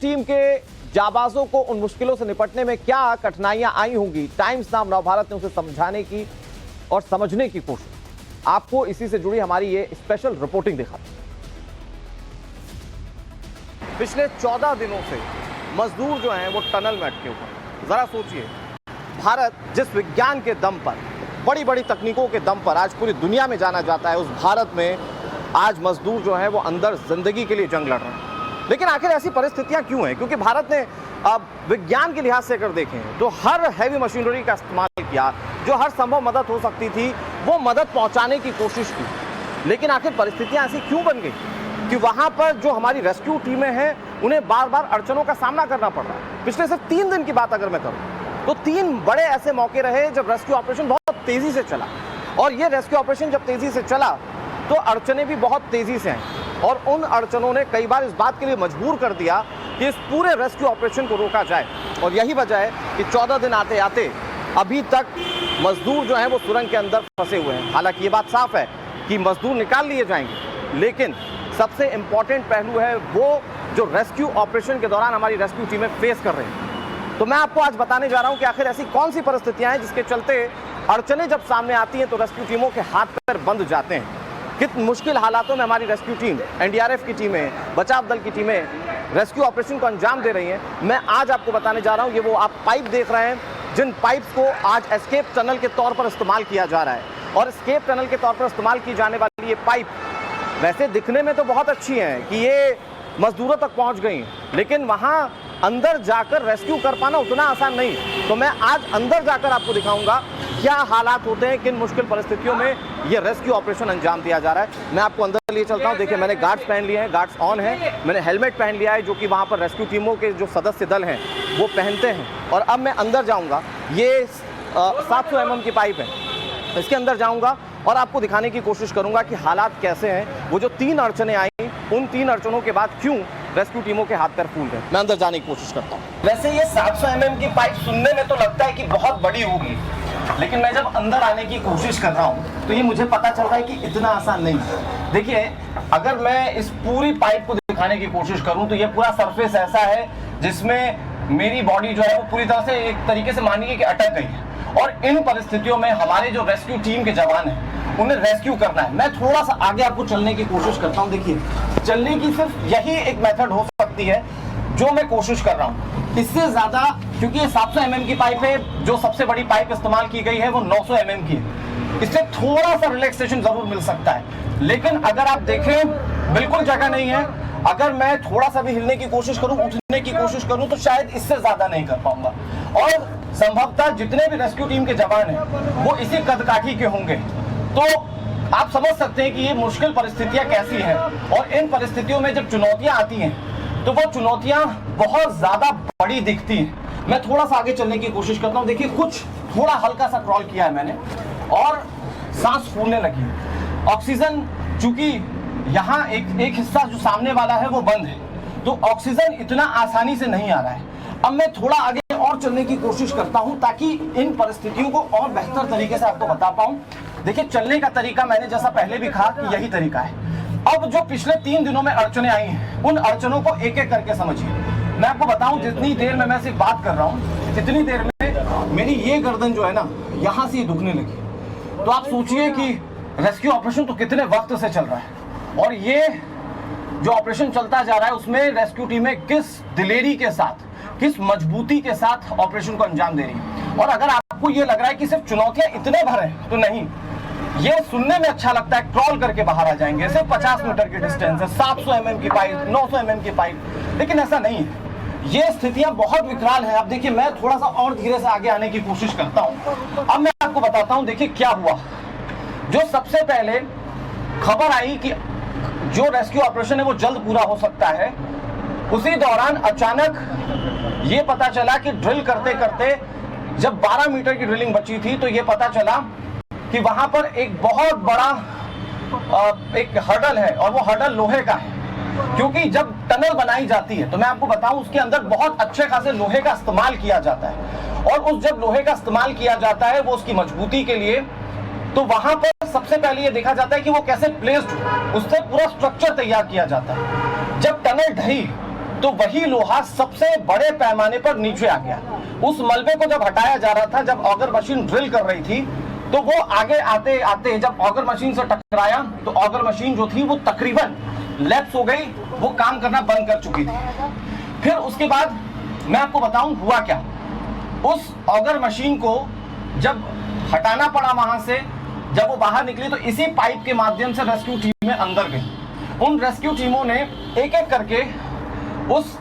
Team के जाबाजों को उन मुश्किलों से निपटने में क्या कठिनाइयां आई होंगी, टाइम्स नाम नवभारत ने उसे समझाने की और समझने की कोशिश। आपको इसी से जुड़ी हमारी ये स्पेशल रिपोर्टिंग दिखाती है। पिछले 14 दिनों से मजदूर जो हैं वो टनल में अटके हुए हैं। जरा सोचिए, भारत जिस विज्ञान के दम पर, बड़ी बड़ी तकनीकों के दम पर आज पूरी दुनिया में जाना जाता है, उस भारत में आज मजदूर जो हैं वो अंदर जिंदगी के लिए जंग लड़ रहे हैं। लेकिन आखिर ऐसी परिस्थितियां क्यों हैं? क्योंकि भारत ने अब विज्ञान के लिहाज से अगर देखें तो हर हैवी मशीनरी का इस्तेमाल किया, जो हर संभव मदद हो सकती थी वो मदद पहुंचाने की कोशिश की। लेकिन आखिर परिस्थितियां ऐसी क्यों बन गई कि वहां पर जो हमारी रेस्क्यू टीमें हैं उन्हें बार बार अड़चनों का सामना करना पड़ रहा है। पिछले सिर्फ 3 दिन की बात अगर मैं करूं तो 3 बड़े ऐसे मौके रहे जब रेस्क्यू ऑपरेशन बहुत तेजी से चला, और ये रेस्क्यू ऑपरेशन जब तेजी से चला तो अड़चनें भी बहुत तेजी से आई, और उन अड़चनों ने कई बार इस बात के लिए मजबूर कर दिया कि इस पूरे रेस्क्यू ऑपरेशन को रोका जाए। और यही वजह है कि 14 दिन आते आते अभी तक मजदूर जो हैं वो सुरंग के अंदर फंसे हुए हैं। हालांकि ये बात साफ है कि मजदूर निकाल लिए जाएंगे, लेकिन सबसे इंपॉर्टेंट पहलू है वो जो रेस्क्यू ऑपरेशन के दौरान हमारी रेस्क्यू टीमें फेस कर रही हैं। तो मैं आपको आज बताने जा रहा हूं कि आखिर ऐसी कौन सी परिस्थितियां हैं जिसके चलते अड़चनें जब सामने आती हैं तो रेस्क्यू टीमों के हाथ पैर बंध जाते हैं। कितने मुश्किल हालातों में हमारी रेस्क्यू टीम, एनडीआरएफ की टीमें, बचाव दल की टीमें रेस्क्यू ऑपरेशन को अंजाम दे रही हैं, मैं आज आपको बताने जा रहा हूं। ये वो आप पाइप देख रहे हैं जिन पाइप्स को आज एस्केप टनल के तौर पर इस्तेमाल किया जा रहा है। और एस्केप टनल के तौर पर इस्तेमाल की जाने वाली ये पाइप वैसे दिखने में तो बहुत अच्छी है कि ये मजदूरों तक पहुंच गई, लेकिन वहां अंदर जाकर रेस्क्यू कर पाना उतना आसान नहीं। तो मैं आज अंदर जाकर आपको दिखाऊंगा क्या हालात होते हैं, किन मुश्किल परिस्थितियों में ये रेस्क्यू ऑपरेशन अंजाम दिया जा रहा है। मैं आपको अंदर लिए चलता हूं। देखिए, मैंने गार्ड्स पहन लिए हैं, गार्ड्स ऑन है, मैंने हेलमेट पहन लिया है जो कि वहां पर रेस्क्यू टीमों के जो सदस्य दल हैं वो पहनते हैं। और अब मैं अंदर जाऊंगा। ये 700 mm की पाइप है, इसके अंदर जाऊंगा और आपको दिखाने की कोशिश करूंगा कि हालात कैसे हैं। वो जो 3 अड़चनें आई, उन 3 अड़चनों के बाद क्यों रेस्क्यू टीमों के हाथ पैर फूल गए। मैं अंदर जाने की कोशिश करता हूँ। वैसे ये 700 mm की पाइप सुनने में तो लगता है कि बहुत बड़ी होगी, लेकिन मैं जब अंदर आने की कोशिश कर रहा हूँ तो ये मुझे पता चल रहा है कि इतना आसान नहीं है। देखिए, अगर मैं इस पूरी पाइप को दिखाने की कोशिश करूँ तो ये पूरा सरफेस ऐसा है जिसमें मेरी बॉडी जो है वो पूरी तरह से एक तरीके से मानिए कि अटक गई है। और इन परिस्थितियों में हमारे जो रेस्क्यू टीम के जवान हैं उन्हें रेस्क्यू करना है। मैं थोड़ा सा आगे आपको चलने की कोशिश करता हूं। देखिए, चलने की सिर्फ यही एक मेथड हो सकती है जो मैं कोशिश कर रहा हूं। इससे ज्यादा, क्योंकि ये 700 mm की पाइप है, जो सबसे बड़ी पाइप इस्तेमाल की गई है वो 900 mm की है। इससे थोड़ा सा रिलैक्सेशन जरूर मिल सकता है, लेकिन अगर आप देखें बिल्कुल जगह नहीं है। अगर मैं थोड़ा सा भी हिलने की कोशिश करूं, उठने की कोशिश करूं, तो शायद इससे ज्यादा नहीं कर पाऊंगा। और संभवतः जितने भी रेस्क्यू टीम के जवान हैं वो इसी कदकाठी के होंगे। तो आप समझ सकते हैं कि ये मुश्किल परिस्थितियां कैसी हैं। और इन परिस्थितियों में जब चुनौतियां आती हैं तो वो चुनौतियां बहुत ज्यादा बड़ी दिखती हैं। मैं थोड़ा सा आगे चलने की कोशिश करता हूं। देखिए, कुछ थोड़ा हल्का सा क्रॉल किया है मैंने और सांस फूलने लगी। ऑक्सीजन, चूंकि यहाँ एक हिस्सा जो सामने वाला है वो बंद है, तो ऑक्सीजन इतना आसानी से नहीं आ रहा है। अब मैं थोड़ा आगे और चलने की कोशिश करता हूं ताकि इन परिस्थितियों को और बेहतर तरीके से आपको बता पाऊं। देखिए, चलने का तरीका मैंने जैसा पहले भी कहा कि यही तरीका है। अब जो पिछले 3 दिनों में अड़चनें आई हैं उन अड़चनों को एक एक करके समझिए। मैं आपको बताऊं, जितनी देर में मैं सिर्फ बात कर रहा हूं इतनी देर में मेरी ये गर्दन जो है ना, यहां से दुखने लगी। तो आप सोचिए कि रेस्क्यू ऑपरेशन तो कितने वक्त से चल रहा है, और ये जो ऑपरेशन चलता जा रहा है उसमें रेस्क्यू टीमें किस दिलेरी के साथ, किस मजबूती के साथ ऑपरेशन को अंजाम दे रही है। और अगर आपको ये लग रहा है कि सिर्फ चुनौतियां इतने भर हैं, तो नहीं, ये सुनने में अच्छा लगता है क्रॉल करके बाहर आ जाएंगे, सिर्फ 50 मीटर की डिस्टेंस है, 700 mm की पाइप, 900 mm की पाइप, लेकिन ऐसा नहीं है। ये स्थितियां बहुत विकराल है। अब देखिए, मैं थोड़ा सा और धीरे से आगे आने की कोशिश करता हूं। अब मैं आपको बताता हूं, देखिए क्या हुआ। जो सबसे पहले खबर आई कि जो रेस्क्यू ऑपरेशन है वो जल्द पूरा हो सकता है, उसी दौरान अचानक ये पता चला कि ड्रिल करते करते जब 12 मीटर की ड्रिलिंग बची थी तो ये पता चला कि वहां पर एक बहुत बड़ा एक हर्डल है, और वो हर्डल लोहे का है। क्योंकि जब टनल बनाई जाती है तो मैं आपको बताऊं उसके अंदर बहुत अच्छे खासे लोहे का इस्तेमाल किया जाता है, और उस जब लोहे का इस्तेमाल किया जाता है वो उसकी मजबूती के लिए, तो वहां पर सबसे पहले ये देखा जाता है कि वो कैसे प्लेस्ड, उससे पूरा स्ट्रक्चर तैयार किया जाता है। जब टनल ढही तो वही लोहा सबसे बड़े पैमाने पर नीचे आ गया। उस मलबे को जब हटाया जा रहा था, जब ऑगर मशीन ड्रिल कर रही थी, तो वो आगे आते आते जब ऑगर मशीन से टकराया तो ऑगर मशीन जो थी वो तकरीबन लैप्स हो गई, वो काम करना बंद कर चुकी थी। फिर उसके बाद मैं आपको बताऊं हुआ क्या। उस ऑगर मशीन को जब हटाना पड़ा वहां से, जब वो बाहर निकली तो इसी पाइप के माध्यम से रेस्क्यू टीमें अंदर गई। उन रेस्क्यू टीमों ने एक एक करके उस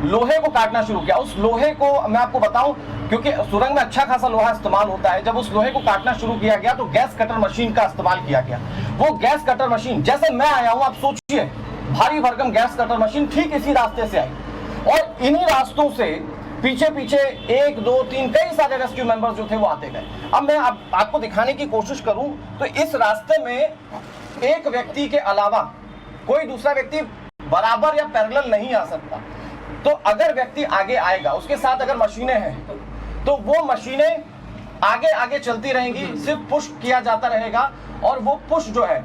लोहे को काटना शुरू किया। उस लोहे को मैं आपको बताऊं, क्योंकि सुरंग में अच्छा खासा लोहा इस्तेमाल होता है, जब उस लोहे को काटना शुरू किया गया तो गैस कटर मशीन का इस्तेमाल किया गया। वो गैस कटर मशीन, जैसे मैं आया हूं, आप सोचिए भारी भरकम गैस कटर मशीन ठीक इसी रास्ते से आई, और इन्हीं रास्तों से पीछे पीछे 1 2 3 कई सारे रेस्क्यू मेंबर्स जो थे वो आते गए। अब मैं आपको दिखाने की कोशिश करूं तो इस रास्ते में एक व्यक्ति के अलावा कोई दूसरा व्यक्ति बराबर या पैरेलल नहीं आ सकता। तो अगर व्यक्ति आगे आएगा, उसके साथ अगर मशीनें हैं, तो वो मशीनें आगे आगे चलती रहेंगी, सिर्फ पुश किया जाता रहेगा, और वो पुश जो है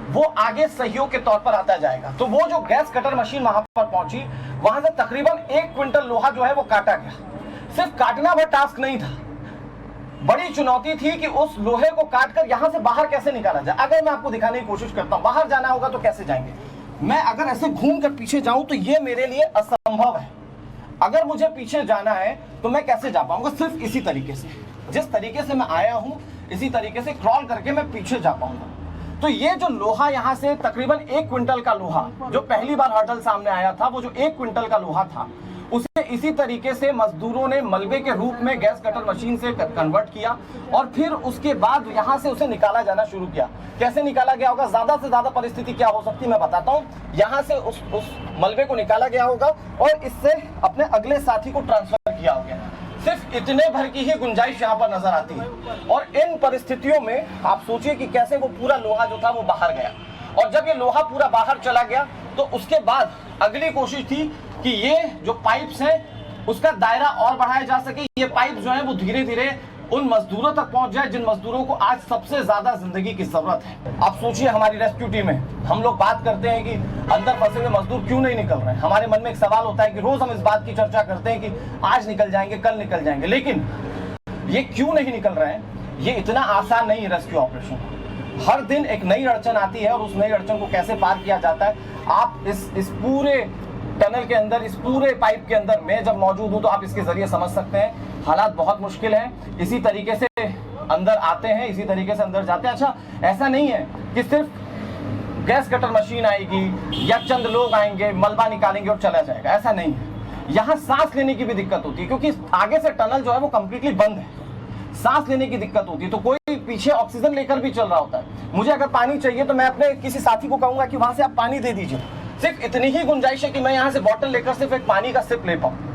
वो आगे सहयोग के तौर पर आता जाएगा। तो वो जो गैस कटर मशीन वहां पर पहुंची, वहां से तकरीबन 1 क्विंटल लोहा जो है वो काटा गया। सिर्फ काटना वह टास्क नहीं था, बड़ी चुनौती थी कि उस लोहे को काटकर यहां से बाहर कैसे निकाला जाए। अगर मैं आपको दिखाने की कोशिश करता हूं, बाहर जाना होगा तो कैसे जाएंगे, मैं अगर ऐसे घूम कर पीछे जाऊं तो ये मेरे लिए असंभव है। अगर मुझे पीछे जाना है तो मैं कैसे जा पाऊंगा, सिर्फ इसी तरीके से, जिस तरीके से मैं आया हूं इसी तरीके से क्रॉल करके मैं पीछे जा पाऊंगा। तो ये जो लोहा यहां से तकरीबन 1 क्विंटल का लोहा, जो पहली बार हर्डल सामने आया था, वो जो 1 क्विंटल का लोहा था, उसे इसी तरीके से मजदूरों ने मलबे के रूप में गैस कटर मशीन से कन्वर्ट किया, और फिर उसके बाद यहां से उसे निकाला जाना शुरू किया। कैसे निकाला गया होगा, ज्यादा से ज्यादा परिस्थिति क्या हो सकती है मैं बताता हूं। यहां से उस मलबे को निकाला गया होगा और इससे अपने अगले साथी को ट्रांसफर किया होगा। सिर्फ इतने भर की ही गुंजाइश यहाँ पर नजर आती है, और इन परिस्थितियों में आप सोचिए कि कैसे वो पूरा लोहा जो था वो बाहर गया, और जब ये लोहा पूरा बाहर चला गया तो उसके बाद अगली कोशिश थी कि ये जो पाइप्स हैं उसका दायरा और बढ़ाया जा सके। ये पाइप जो है वो धीरे धीरे उन मजदूरों तक पहुंच जाए जिन मजदूरों को आज सबसे ज्यादा जिंदगी की जरूरत है। आप सोचिए हमारी रेस्क्यू टीम है, हम लोग बात करते हैं कि अंदर फंसे हुए मजदूर क्यों नहीं निकल रहे हैं। हमारे मन में एक सवाल होता है कि रोज हम इस बात की चर्चा करते हैं कि आज निकल जाएंगे, कल निकल जाएंगे, लेकिन ये क्यों नहीं निकल रहे हैं। ये इतना आसान नहीं है रेस्क्यू ऑपरेशन। हर दिन एक नई अड़चन आती है, और उस नई अड़चन को कैसे पार किया जाता है। आप इस पूरे टनल के अंदर, इस पूरे पाइप के अंदर मैं जब मौजूद हूं तो आप इसके जरिए समझ सकते हैं हालात बहुत मुश्किल है। इसी तरीके से अंदर आते हैं, इसी तरीके से अंदर जाते हैं। अच्छा, ऐसा नहीं है कि सिर्फ गैस कटर मशीन आएगी या चंद लोग आएंगे, मलबा निकालेंगे और चला जाएगा, ऐसा नहीं है। यहाँ सांस लेने की भी दिक्कत होती है, क्योंकि आगे से टनल जो है वो कंप्लीटली बंद है, सांस लेने की दिक्कत होती है। तो कोई पीछे ऑक्सीजन लेकर भी चल रहा होता है। मुझे अगर पानी चाहिए तो मैं अपने किसी साथी को कहूंगा कि वहां से आप पानी दे दीजिए। सिर्फ इतनी ही गुंजाइश है कि मैं यहाँ से बॉटल लेकर सिर्फ एक पानी का सिप ले पाऊं।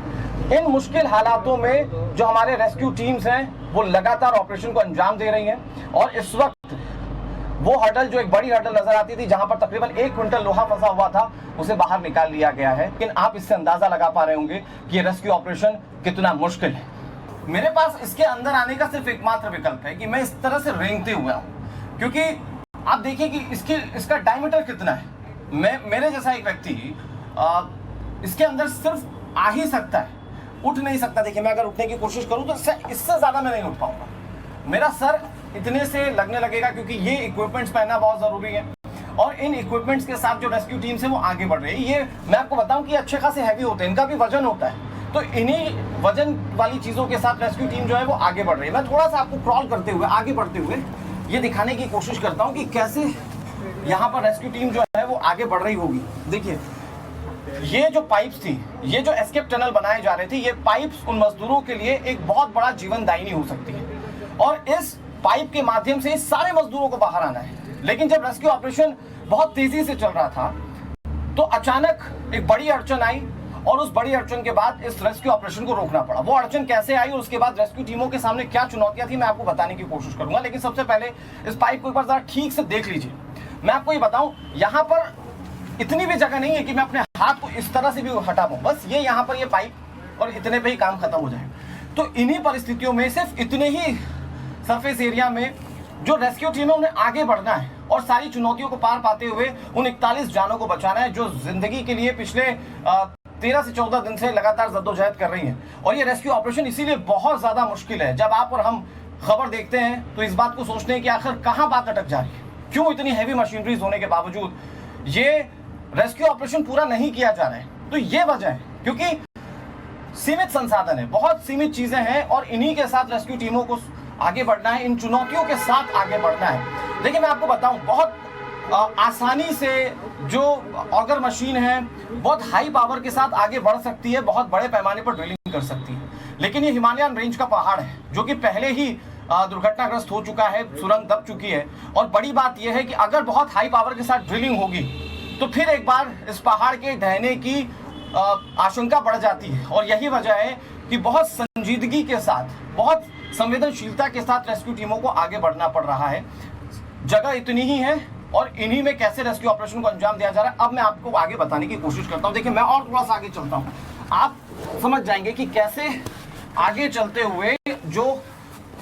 इन मुश्किल हालातों में जो हमारे रेस्क्यू टीम्स हैं वो लगातार ऑपरेशन को अंजाम दे रही हैं, और इस वक्त वो हर्डल, जो एक बड़ी हर्डल नजर आती थी जहां पर तकरीबन 1 क्विंटल लोहा फंसा हुआ था, उसे बाहर निकाल लिया गया है। लेकिन आप इससे अंदाजा लगा पा रहे होंगे कि ये रेस्क्यू ऑपरेशन कितना मुश्किल है। मेरे पास इसके अंदर आने का सिर्फ एकमात्र विकल्प है कि मैं इस तरह से रेंगते हुए आऊं, क्योंकि आप देखिए कि इसका डायमीटर कितना है। मेरे जैसा एक व्यक्ति इसके अंदर सिर्फ आ ही सकता है, उठ नहीं सकता। देखिए, मैं अगर उठने की कोशिश करूं तो इससे ज्यादा मैं नहीं उठ पाऊंगा। मेरा सर इतने से लगने लगेगा, क्योंकि ये इक्विपमेंट्स पहनना बहुत जरूरी है, और इन इक्विपमेंट्स के साथ जो रेस्क्यू टीम्स है वो आगे बढ़ रही है। ये मैं आपको बताऊं कि अच्छे खासे हैवी होते हैं, इनका भी वजन होता है। तो इन्हीं वजन वाली चीजों के साथ रेस्क्यू टीम जो है वो आगे बढ़ रही है। मैं थोड़ा सा आपको क्रॉल करते हुए, आगे बढ़ते हुए ये दिखाने की कोशिश करता हूं कि कैसे यहाँ पर रेस्क्यू टीम जो है वो आगे बढ़ रही होगी। देखिए, ये जो पाइप्स थी, ये जो एस्केप टनल बनाए जा रहे थे, ये पाइप्स उन मजदूरों के लिए एक बहुत बड़ा जीवन दायिनी हो सकती है, और इस पाइप के माध्यम से सारे मजदूरों को बाहर आना है। लेकिन जब रेस्क्यू ऑपरेशन बहुत तेजी से चल रहा था तो अचानक एक बड़ी अड़चन आई, और उस बड़ी अड़चन के बाद इस रेस्क्यू ऑपरेशन को रोकना पड़ा। वो अड़चन कैसे आई और उसके बाद रेस्क्यू टीमों के सामने क्या चुनौतियां थी, मैं आपको बताने की कोशिश करूंगा। लेकिन सबसे पहले इस पाइप को एक बार जरा ठीक से देख लीजिए। मैं आपको ये बताऊं, यहाँ पर इतनी भी जगह नहीं है कि मैं अपने हाथ को इस तरह से भी हटा पाऊं। बस ये यहाँ पर ये पाइप, और इतने पे ही काम खत्म हो जाए। तो इन्हीं परिस्थितियों में सिर्फ इतने ही सरफेस एरिया में जो रेस्क्यू टीम है उन्हें आगे बढ़ना है, और सारी चुनौतियों को पार पाते हुए उन 41 जानों को बचाना है, जो जिंदगी के लिए पिछले 13 से 14 दिन से लगातार जद्दोजहद कर रही हैं और ये रेस्क्यू ऑपरेशन इसीलिए बहुत ज़्यादा मुश्किल है। जब आप और हम खबर देखते हैं तो इस बात को सोचते हैं कि आखिर कहाँ बात अटक जा रही है, क्यों इतनी हैवी मशीनरीज होने के बावजूद ये रेस्क्यू ऑपरेशन पूरा नहीं किया जा रहा है। तो ये वजह है क्योंकि सीमित संसाधन है, बहुत सीमित चीज़ें हैं और इन्हीं के साथ रेस्क्यू टीमों को आगे बढ़ना है, इन चुनौतियों के साथ आगे बढ़ना है। देखिए मैं आपको बताऊं, बहुत आसानी से जो ऑगर मशीन है बहुत हाई पावर के साथ आगे बढ़ सकती है, बहुत बड़े पैमाने पर ड्रिलिंग कर सकती है, लेकिन ये हिमालयन रेंज का पहाड़ है जो कि पहले ही दुर्घटनाग्रस्त हो चुका है, सुरंग दब चुकी है। और बड़ी बात यह है कि अगर बहुत हाई पावर के साथ ड्रिलिंग होगी तो फिर एक बार इस पहाड़ के ढहने की आशंका बढ़ जाती है और यही वजह है कि बहुत संजीदगी के साथ, बहुत संवेदनशीलता के साथ रेस्क्यू टीमों को आगे बढ़ना पड़ रहा है। जगह इतनी ही है और इन्हीं में कैसे रेस्क्यू ऑपरेशन को अंजाम दिया जा रहा है अब मैं आपको आगे बताने की कोशिश करता हूं। देखिए मैं और थोड़ा सा आगे चलता हूं, आप समझ जाएंगे कि कैसे आगे चलते हुए जो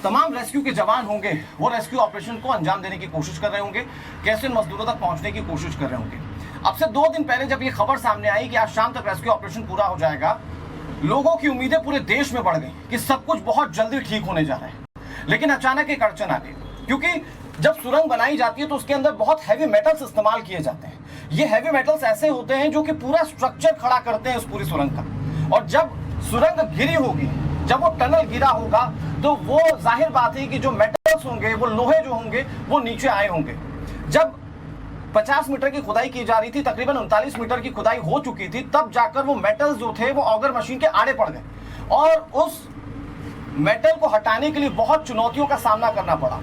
तमाम रेस्क्यू के जवान होंगे वो रेस्क्यू ऑपरेशन को अंजाम देने की कोशिश कर रहे होंगे, कैसे इन मजदूरों तक पहुंचने की कोशिश कर रहे होंगे। अब से 2 दिन पहले जब ये खबर सामने आई कि आज शाम तक रेस्क्यू ऑपरेशन पूरा हो जाएगा, लोगों की उम्मीदें पूरे देश में बढ़ गई कि सब कुछ बहुत जल्दी ठीक होने जा रहा है। लेकिन अचानक एक अड़चन आ गई, क्योंकि जब सुरंग बनाई जाती है तो उसके अंदर बहुत हैवी मेटल्स इस्तेमाल किए जाते हैं। ये हैवी मेटल्स ऐसे होते हैं जो कि पूरा स्ट्रक्चर खड़ा करते हैं उस पूरी सुरंग का। और जब सुरंग गिरी होगी, जब वो टनल गिरा होगा, तो वो जाहिर बात है कि जो मेटल्स होंगे, वो लोहे जो होंगे, वो नीचे आए होंगे। जब 50 मीटर की खुदाई की जा रही थी, तकरीबन 39 मीटर की खुदाई हो चुकी थी, तब जाकर वो मेटल्स जो थे वो ऑगर मशीन के आड़े पड़ गए और उस मेटल को हटाने के लिए बहुत चुनौतियों का सामना करना पड़ा।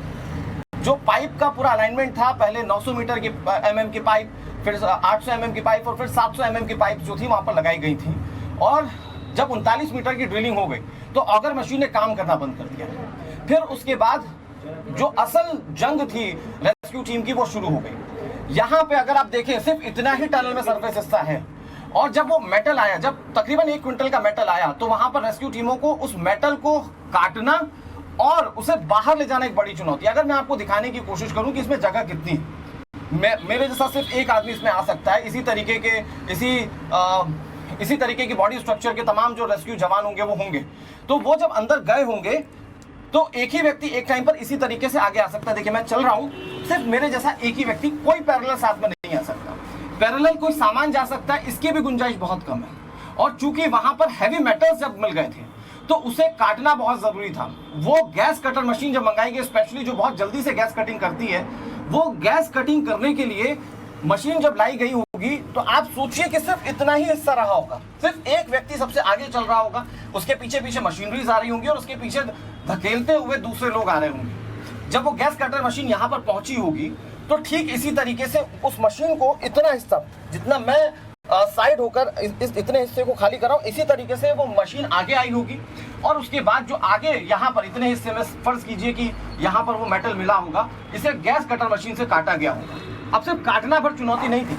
जो पाइप का पूरा अलाइनमेंट था, पहले 900 मीटर की mm की पाइप, फिर 800 mm की पाइप और फिर 700 mm की पाइप जो थी वहां पर लगाई गई थी। और जब 39 मीटर की ड्रिलिंग हो गई तो ऑगर मशीन ने काम करना बंद कर दिया। फिर उसके बाद जो असल जंग थी रेस्क्यू टीम की वो शुरू हो गई। यहाँ पे अगर आप देखें सिर्फ इतना ही टनल में सरफेस हिस्सा है और जब वो मेटल आया, जब तकरीबन 1 क्विंटल का मेटल आया, तो वहां पर रेस्क्यू टीमों को उस मेटल को काटना और उसे बाहर ले जाना एक बड़ी चुनौती। अगर मैं आपको दिखाने की कोशिश करूं कि इसमें जगह कितनी है, मेरे जैसा सिर्फ एक आदमी इसमें आ सकता है। इसी तरीके की बॉडी स्ट्रक्चर के तमाम जो रेस्क्यू जवान होंगे वो होंगे, तो वो जब अंदर गए होंगे तो एक ही व्यक्ति एक टाइम पर इसी तरीके से आगे आ सकता है। देखिए मैं चल रहा हूं, सिर्फ मेरे जैसा एक ही व्यक्ति, कोई पैरेलल साथ में नहीं आ सकता। पैरेलल कोई सामान जा सकता है, इसकी भी गुंजाइश बहुत कम है। और चूंकि वहां पर हैवी मेटल्स जब मिल गए थे तो उसे काटना बहुत जरूरी था। वो गैस कटर मशीन जब मंगाई गई, स्पेशली जो बहुत जल्दी से गैस कटिंग करती है, वो गैस कटिंग करने के लिए मशीन जब लाई गई होगी तो आप सोचिए कि सिर्फ इतना ही हिस्सा रहा होगा, सिर्फ एक व्यक्ति सबसे आगे चल रहा होगा, उसके पीछे पीछे मशीनरीज आ रही होंगी और उसके पीछे धकेलते हुए दूसरे लोग आ रहे होंगे। जब वो गैस कटर मशीन यहाँ पर पहुंची होगी तो ठीक इसी तरीके से उस मशीन को इतना हिस्सा, जितना मैं साइड होकर इतने हिस्से को खाली कर रहा हूं, इसी तरीके से वो मशीन आगे आई होगी और उसके बाद जो आगे यहाँ पर इतने हिस्से में फर्ज कीजिए कि यहाँ पर वो मेटल मिला होगा, इसे गैस कटर मशीन से काटा गया होगा। अब सिर्फ काटना भर चुनौती नहीं थी,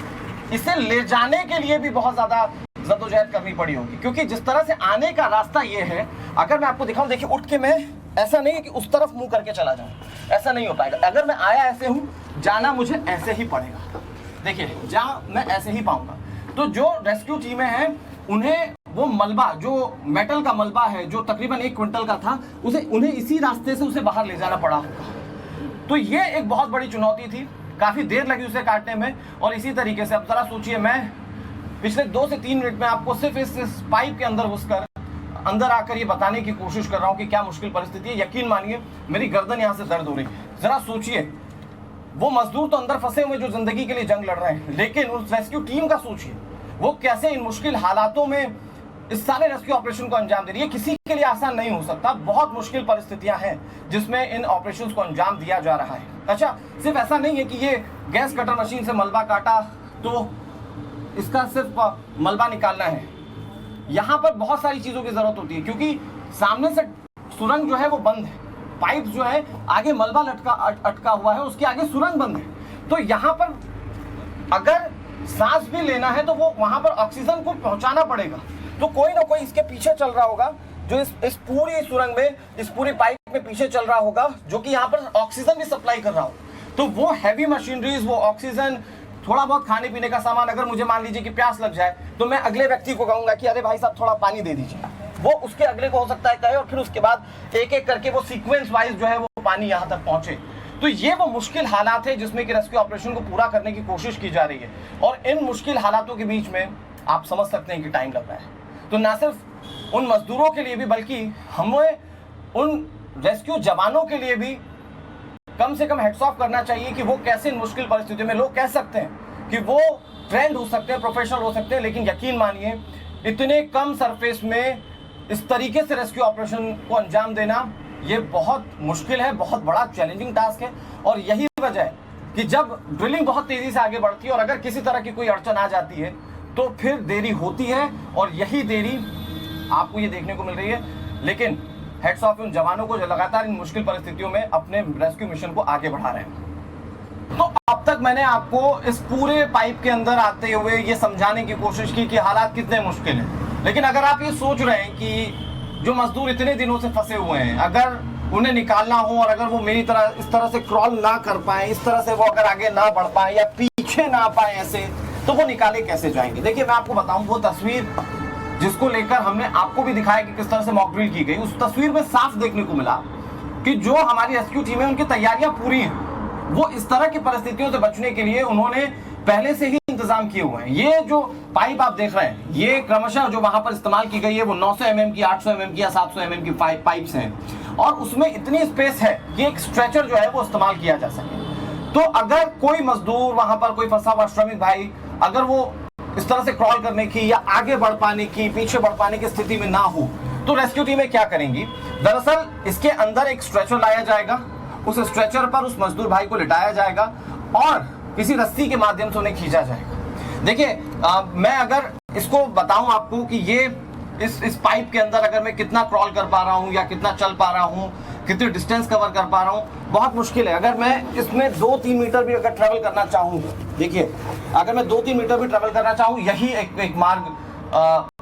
इसे ले जाने के लिए भी बहुत ज्यादा जद्दोजहद करनी पड़ी होगी, क्योंकि जिस तरह से आने का रास्ता ये है, अगर मैं आपको दिखाऊं, देखिए उठ के मैं ऐसा नहीं है कि उस तरफ मुंह करके चला जाऊं, ऐसा नहीं हो पाएगा। अगर मैं आया ऐसे हूं, जाना मुझे ऐसे ही पड़ेगा। देखिए जहाँ मैं ऐसे ही पाऊंगा। तो जो रेस्क्यू टीमें हैं उन्हें वो मलबा, जो मेटल का मलबा है जो तकरीबन 1 क्विंटल का था, उन्हें इसी रास्ते से उसे बाहर ले जाना पड़ा होगा। तो ये एक बहुत बड़ी चुनौती थी, काफ़ी देर लगी उसे काटने में। और इसी तरीके से अब ज़रा सोचिए, मैं पिछले 2 से 3 मिनट में आपको सिर्फ इस पाइप के अंदर घुसकर अंदर आकर ये बताने की कोशिश कर रहा हूँ कि क्या मुश्किल परिस्थिति है। यकीन मानिए मेरी गर्दन यहाँ से दर्द हो रही है। ज़रा सोचिए, वो मजदूर तो अंदर फंसे हुए जो जिंदगी के लिए जंग लड़ रहे हैं, लेकिन उस रेस्क्यू टीम का सोचिए, वो कैसे इन मुश्किल हालातों में इस सारे रेस्क्यू ऑपरेशन को अंजाम दे रही है। किसी के लिए आसान नहीं हो सकता, बहुत मुश्किल परिस्थितियां हैं जिसमें इन ऑपरेशंस को अंजाम दिया जा रहा है। अच्छा, सिर्फ ऐसा नहीं है कि ये गैस कटर मशीन से मलबा काटा तो इसका सिर्फ मलबा निकालना है। यहाँ पर बहुत सारी चीज़ों की ज़रूरत होती है, क्योंकि सामने से सुरंग जो है वो बंद है, पाइप जो है आगे मलबा अटका हुआ है, उसके आगे सुरंग बंद है। तो यहाँ पर अगर सांस भी लेना है तो वो वहाँ पर ऑक्सीजन को पहुँचाना पड़ेगा। तो कोई ना कोई इसके पीछे चल रहा होगा, जो इस पूरी सुरंग में, इस पूरी पाइप में पीछे चल रहा होगा, जो कि यहाँ पर ऑक्सीजन भी सप्लाई कर रहा हो। तो वो हैवी मशीनरीज, वो ऑक्सीजन थोड़ा बहुत खाने पीने का सामान, अगर मुझे मान लीजिए कि प्यास लग जाए तो मैं अगले व्यक्ति को कहूंगा कि अरे भाई साहब थोड़ा पानी दे दीजिए, वो उसके अगले को हो सकता है कहे, और फिर उसके बाद एक एक करके वो सीक्वेंस वाइज जो है वो पानी यहाँ तक पहुंचे। तो ये वो मुश्किल हालात है जिसमें कि रेस्क्यू ऑपरेशन को पूरा करने की कोशिश की जा रही है, और इन मुश्किल हालातों के बीच में आप समझ सकते हैं कि टाइम लग रहा है। तो ना सिर्फ उन मजदूरों के लिए भी बल्कि हमें उन रेस्क्यू जवानों के लिए भी कम से कम हेड्स ऑफ करना चाहिए कि वो कैसे इन मुश्किल परिस्थितियों में, लोग कह सकते हैं कि वो ट्रेंड हो सकते हैं, प्रोफेशनल हो सकते हैं, लेकिन यकीन मानिए इतने कम सरफेस में इस तरीके से रेस्क्यू ऑपरेशन को अंजाम देना ये बहुत मुश्किल है, बहुत बड़ा चैलेंजिंग टास्क है। और यही वजह है कि जब ड्रिलिंग बहुत तेजी से आगे बढ़ती है और अगर किसी तरह की कोई अड़चन आ जाती है तो फिर देरी होती है, और यही देरी आपको ये देखने को मिल रही है। लेकिन हेड्स ऑफ उन जवानों को जो लगातार इन मुश्किल परिस्थितियों में अपने रेस्क्यू मिशन को आगे बढ़ा रहे हैं। तो अब तक मैंने आपको इस पूरे पाइप के अंदर आते हुए ये समझाने की कोशिश की कि हालात कितने मुश्किल हैं, लेकिन अगर आप ये सोच रहे हैं कि जो मजदूर इतने दिनों से फंसे हुए हैं, अगर उन्हें निकालना हो और अगर वो मेरी तरह इस तरह से क्रॉल ना कर पाए, इस तरह से वो अगर आगे ना बढ़ पाए या पीछे ना पाए ऐसे, तो वो निकाले कैसे जाएंगे। देखिए मैं आपको बताऊं, वो तस्वीर जिसको लेकर हमने आपको भी दिखाया कि किस तरह से मॉक ड्रिल की गई, उस तस्वीर में साफ देखने को मिला कि जो हमारी रेस्क्यू टीम है उनकी तैयारियां पूरी हैं। वो इस तरह की परिस्थितियों से बचने के लिए उन्होंने पहले से ही इंतजाम किए हुए हैं। ये जो पाइप आप देख रहे हैं, ये क्रमशः जो वहां पर इस्तेमाल की गई है वो 900 mm की, 800 mm की या 700 mm की पाइप्स हैं, और उसमें इतनी स्पेस है कि एक स्ट्रेचर जो है वो इस्तेमाल किया जा सके। तो अगर कोई मजदूर वहां पर, कोई फंसा हुआ श्रमिक भाई, अगर वो इस तरह से क्रॉल करने की या आगे बढ़ पाने की, पीछे बढ़ पाने की स्थिति में ना हो, तो रेस्क्यू टीमें क्या करेंगी, दरअसल इसके अंदर एक स्ट्रेचर लाया जाएगा, उस स्ट्रेचर पर उस मजदूर भाई को लिटाया जाएगा और किसी रस्सी के माध्यम से उन्हें खींचा जाएगा। देखिए मैं अगर इसको बताऊं आपको कि ये इस पाइप के अंदर अगर मैं कितना क्रॉल कर पा रहा हूं या कितना चल पा रहा हूं, कितनी डिस्टेंस कवर कर पा रहा हूं, बहुत मुश्किल है। अगर मैं इसमें 2-3 मीटर भी अगर ट्रेवल करना चाहूँ, देखिए अगर मैं 2-3 मीटर भी ट्रेवल करना चाहूँ, यही एक मार्ग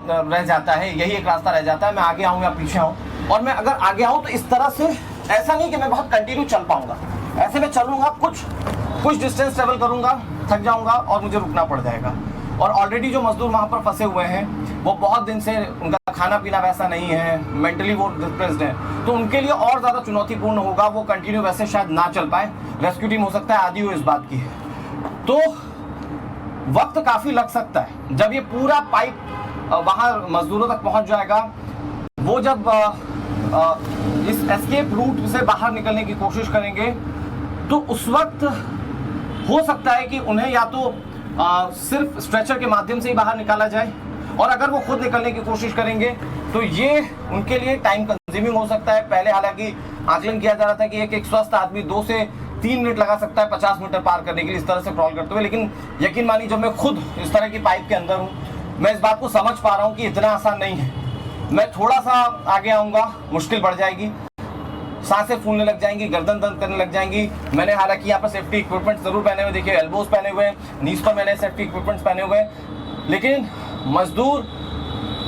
रह जाता है, यही एक रास्ता रह जाता है। मैं आगे आऊँ या पीछे आऊँ, और मैं अगर आगे आऊँ तो इस तरह से, ऐसा नहीं कि मैं बहुत कंटिन्यू चल पाऊंगा, ऐसे में चलूंगा, कुछ डिस्टेंस ट्रेवल करूंगा, थक जाऊंगा और मुझे रुकना पड़ जाएगा। और ऑलरेडी जो मजदूर वहां पर फंसे हुए हैं वो बहुत दिन से, उनका खाना पीना वैसा नहीं है, मेंटली वो डिप्रेस्ड है, तो उनके लिए और ज्यादा चुनौतीपूर्ण होगा, वो कंटिन्यू वैसे शायद ना चल पाए। रेस्क्यू टीम हो सकता है आदी हो इस बात की, तो वक्त काफी लग सकता है। जब ये पूरा पाइप वहां मजदूरों तक पहुंच जाएगा, वो जब इस एस्केप रूट से बाहर निकलने की कोशिश करेंगे, तो उस वक्त हो सकता है कि उन्हें या तो सिर्फ स्ट्रेचर के माध्यम से ही बाहर निकाला जाए, और अगर वो खुद निकलने की कोशिश करेंगे तो ये उनके लिए टाइम कंज्यूमिंग हो सकता है। पहले हालांकि आकलन किया जा रहा था कि एक स्वस्थ आदमी 2 से 3 मिनट लगा सकता है 50 मीटर पार करने के लिए इस तरह से क्रॉल करते हुए, लेकिन यकीन मानिए जब मैं खुद इस तरह की पाइप के अंदर हूँ, मैं इस बात को समझ पा रहा हूँ कि इतना आसान नहीं है। मैं थोड़ा सा आगे आऊँगा, मुश्किल बढ़ जाएगी, सांसें फूलने लग जाएंगी, गर्दन दर्द करने लग जाएंगी। मैंने हालांकि यहाँ पर सेफ्टी इक्विपमेंट जरूर पहने हुए, देखिए एल्बोज पहने हुए हैं, नीज पर मैंने सेफ्टी इक्विपमेंट्स पहने हुए हैं, लेकिन मजदूर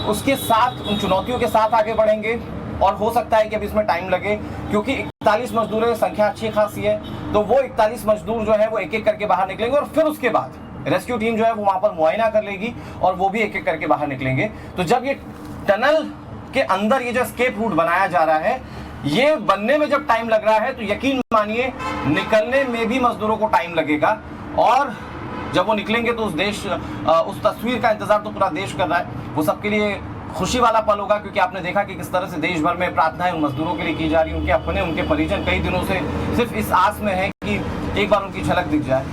उसके साथ, उन चुनौतियों के साथ आगे बढ़ेंगे। और हो सकता है कि अब इसमें टाइम लगे, क्योंकि 41 मजदूरों की संख्या अच्छी खासी है, तो वो 41 मजदूर जो है वो एक एक करके बाहर निकलेंगे, और फिर उसके बाद रेस्क्यू टीम जो है वो वहां पर मुआयना कर लेगी और वो भी एक एक करके बाहर निकलेंगे। तो जब ये टनल के अंदर ये जो एस्केप रूट बनाया जा रहा है, ये बनने में जब टाइम लग रहा है, तो यकीन मानिए निकलने में भी मजदूरों को टाइम लगेगा। और जब वो निकलेंगे तो उस तस्वीर का इंतजार तो पूरा देश कर रहा है, वो सबके लिए खुशी वाला पल होगा, क्योंकि आपने देखा कि किस तरह से देश भर में प्रार्थनाएं उन मजदूरों के लिए की जा रही है। उनके अपने, उनके परिजन कई दिनों से सिर्फ इस आस में है कि एक बार उनकी झलक दिख जाए।